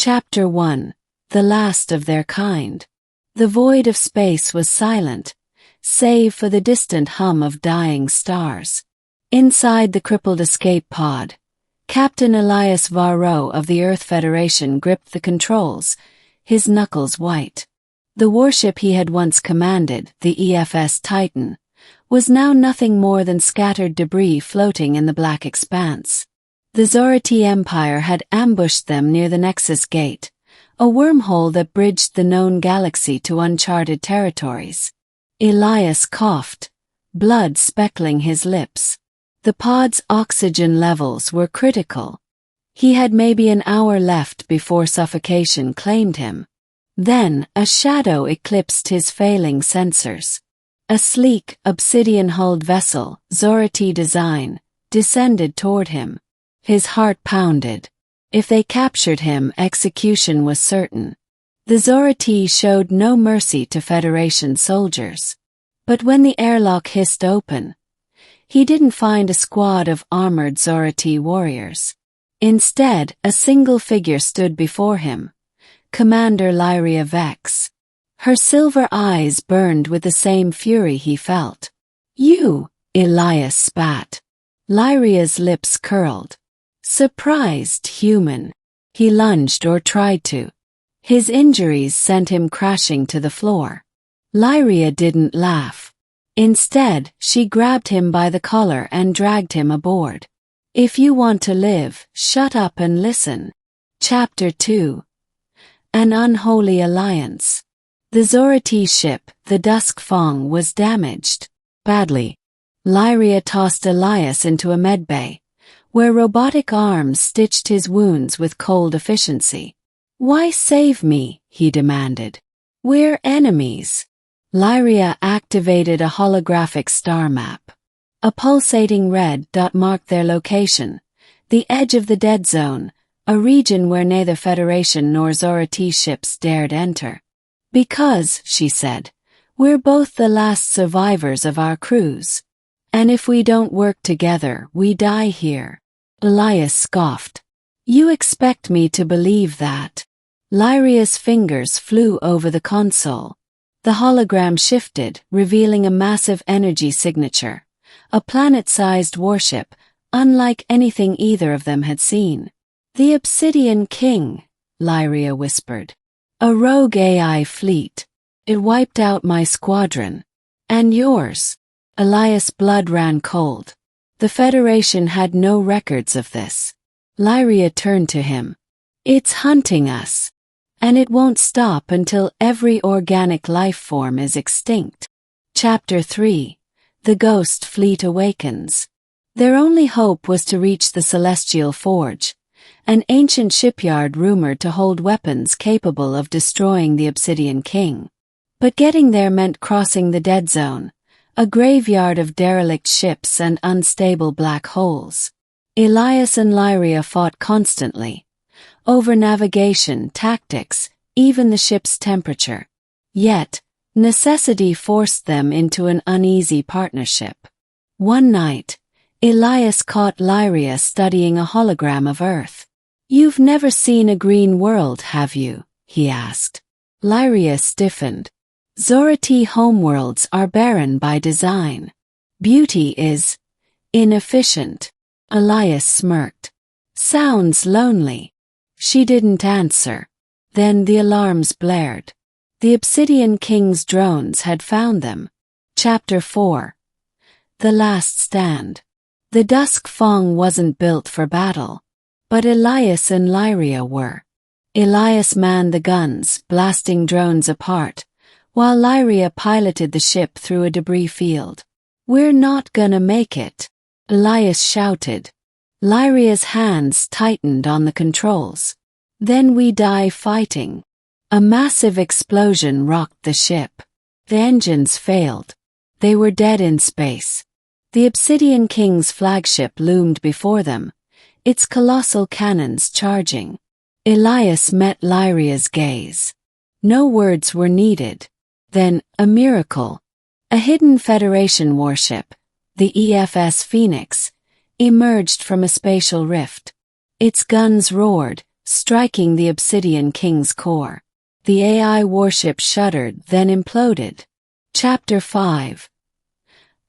Chapter 1. The Last of Their Kind. The void of space was silent, save for the distant hum of dying stars. Inside the crippled escape pod, Captain Elias Varrow of the Earth Federation gripped the controls, his knuckles white. The warship he had once commanded, the EFS Titan, was now nothing more than scattered debris floating in the black expanse. The Zorathi Empire had ambushed them near the Nexus Gate, a wormhole that bridged the known galaxy to uncharted territories. Elias coughed, blood speckling his lips. The pod's oxygen levels were critical. He had maybe an hour left before suffocation claimed him. Then, a shadow eclipsed his failing sensors. A sleek, obsidian-hulled vessel, Zorathi design, descended toward him. His heart pounded. If they captured him, execution was certain. The Zorathi showed no mercy to Federation soldiers. But when the airlock hissed open, he didn't find a squad of armored Zorathi warriors. Instead, a single figure stood before him, Commander Lyria Vex. Her silver eyes burned with the same fury he felt. "You," Elias spat. Lyria's lips curled. Surprised human. He lunged or tried to. His injuries sent him crashing to the floor. Lyria didn't laugh. Instead, she grabbed him by the collar and dragged him aboard. "If you want to live, shut up and listen." Chapter 2. An Unholy Alliance. The Zorathi ship, the Dusk Fong, was damaged. Badly. Lyria tossed Elias into a medbay, where robotic arms stitched his wounds with cold efficiency. "Why save me?" he demanded. "We're enemies." Lyria activated a holographic star map. A pulsating red dot marked their location, the edge of the dead zone, a region where neither Federation nor Zorathi ships dared enter. "Because," she said, "we're both the last survivors of our crews. And if we don't work together, we die here." Elias scoffed. "You expect me to believe that?" Lyria's fingers flew over the console. The hologram shifted, revealing a massive energy signature, a planet-sized warship, unlike anything either of them had seen. "The Obsidian King," Lyria whispered. "A rogue AI fleet. It wiped out my squadron. And yours." Elias' blood ran cold. The Federation had no records of this. Lyria turned to him. "It's hunting us. And it won't stop until every organic life form is extinct." Chapter 3. The Ghost Fleet Awakens. Their only hope was to reach the Celestial Forge, an ancient shipyard rumored to hold weapons capable of destroying the Obsidian King. But getting there meant crossing the dead zone, a graveyard of derelict ships and unstable black holes. Elias and Lyria fought constantly, over navigation, tactics, even the ship's temperature. Yet, necessity forced them into an uneasy partnership. One night, Elias caught Lyria studying a hologram of Earth. "You've never seen a green world, have you?" he asked. Lyria stiffened. "Zorathi homeworlds are barren by design. Beauty is inefficient." Elias smirked. "Sounds lonely." She didn't answer. Then the alarms blared. The Obsidian King's drones had found them. Chapter 4. The Last Stand. The Dusk Fong wasn't built for battle, but Elias and Lyria were. Elias manned the guns, blasting drones apart, while Lyria piloted the ship through a debris field. "We're not gonna make it," Elias shouted. Lyria's hands tightened on the controls. "Then we die fighting." A massive explosion rocked the ship. The engines failed. They were dead in space. The Obsidian King's flagship loomed before them, its colossal cannons charging. Elias met Lyria's gaze. No words were needed. Then, a miracle. A hidden Federation warship, the EFS Phoenix, emerged from a spatial rift. Its guns roared, striking the Obsidian King's core. The AI warship shuddered, then imploded. Chapter 5.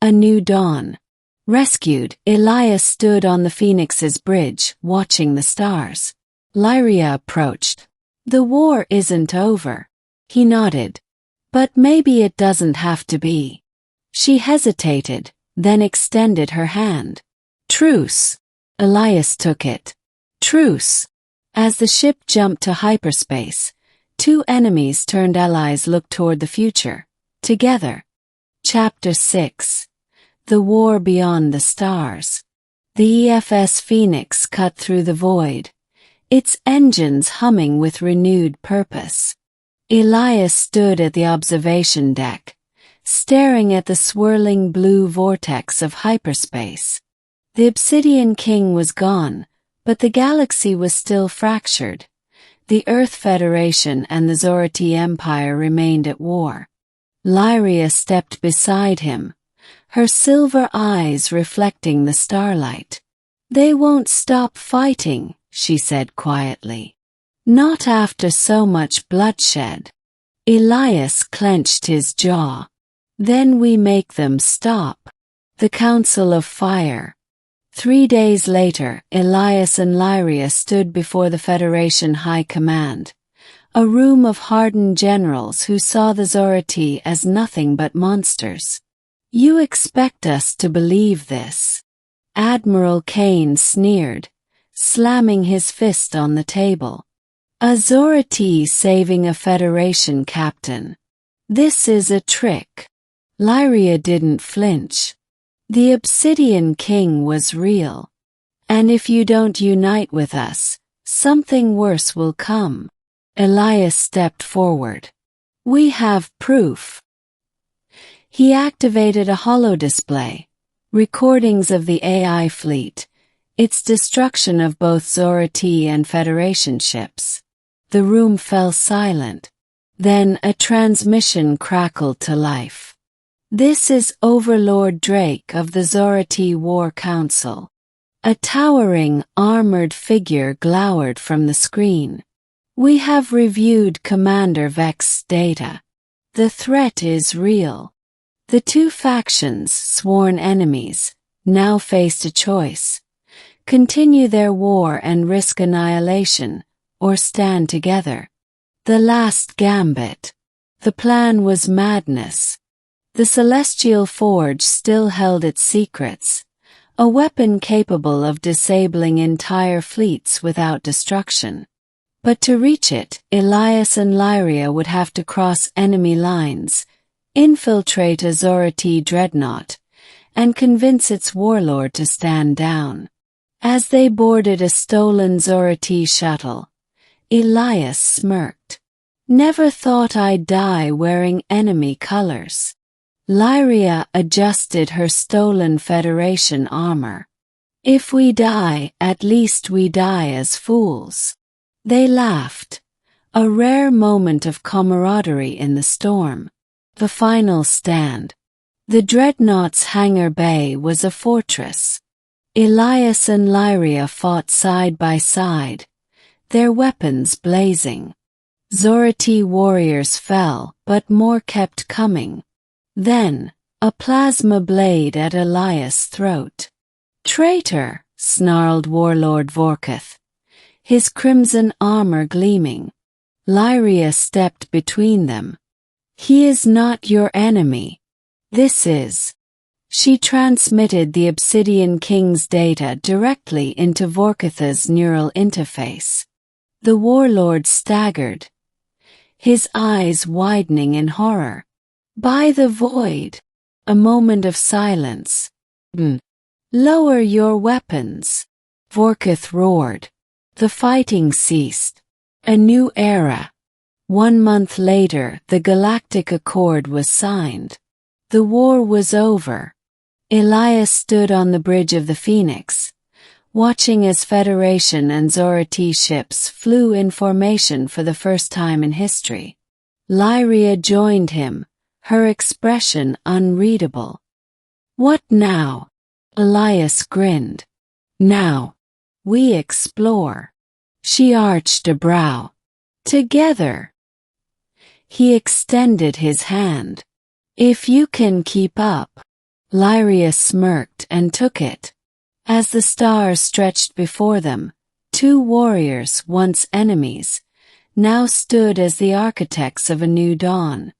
A New Dawn. Rescued, Elias stood on the Phoenix's bridge, watching the stars. Lyria approached. "The war isn't over." He nodded. "But maybe it doesn't have to be." She hesitated, then extended her hand. "Truce." Elias took it. "Truce." As the ship jumped to hyperspace, two enemies turned allies looked toward the future, together. Chapter 6. The War Beyond the Stars. The EFS Phoenix cut through the void, its engines humming with renewed purpose. Elias stood at the observation deck, staring at the swirling blue vortex of hyperspace. The Obsidian King was gone, but the galaxy was still fractured. The Earth Federation and the Zorathi Empire remained at war. Lyria stepped beside him, her silver eyes reflecting the starlight. "They won't stop fighting," she said quietly. "Not after so much bloodshed." Elias clenched his jaw. "Then we make them stop." The Council of Fire. 3 days later, Elias and Lyria stood before the Federation High Command, a room of hardened generals who saw the Zorathi as nothing but monsters. "You expect us to believe this?" Admiral Kane sneered, slamming his fist on the table. "A Zorathi saving a Federation captain. This is a trick." Lyria didn't flinch. "The Obsidian King was real. And if you don't unite with us, something worse will come." Elias stepped forward. "We have proof." He activated a holodisplay, recordings of the AI fleet, its destruction of both Zorathi and Federation ships. The room fell silent. Then a transmission crackled to life. "This is Overlord Drake of the Zorathi War Council." A towering, armored figure glowered from the screen. "We have reviewed Commander Vex's data. The threat is real." The two factions, sworn enemies, now faced a choice: continue their war and risk annihilation, or stand together. The last gambit. The plan was madness. The Celestial Forge still held its secrets, a weapon capable of disabling entire fleets without destruction. But to reach it, Elias and Lyria would have to cross enemy lines, infiltrate a Zorathi dreadnought, and convince its warlord to stand down. As they boarded a stolen Zorathi shuttle, Elias smirked. "Never thought I'd die wearing enemy colors." Lyria adjusted her stolen Federation armor. "If we die, at least we die as fools." They laughed, a rare moment of camaraderie in the storm. The final stand. The dreadnought's hangar bay was a fortress. Elias and Lyria fought side by side, their weapons blazing. Zorathi warriors fell, but more kept coming. Then, a plasma blade at Elias' throat. "Traitor!" snarled Warlord Vorketh, his crimson armor gleaming. Lyria stepped between them. "He is not your enemy. This is." She transmitted the Obsidian King's data directly into Vorketh's neural interface. The warlord staggered, his eyes widening in horror. "By the void." A moment of silence. "Lower your weapons," Vorketh roared. The fighting ceased. A new era. 1 month later, the Galactic Accord was signed. The war was over. Elias stood on the bridge of the Phoenix, watching as Federation and Zorathi ships flew in formation for the first time in history. Lyria joined him, her expression unreadable. "What now?" Elias grinned. "Now, we explore." She arched a brow. Together. He extended his hand. If you can keep up. Lyria smirked and took it. As the stars stretched before them, two warriors, once enemies, now stood as the architects of a new dawn.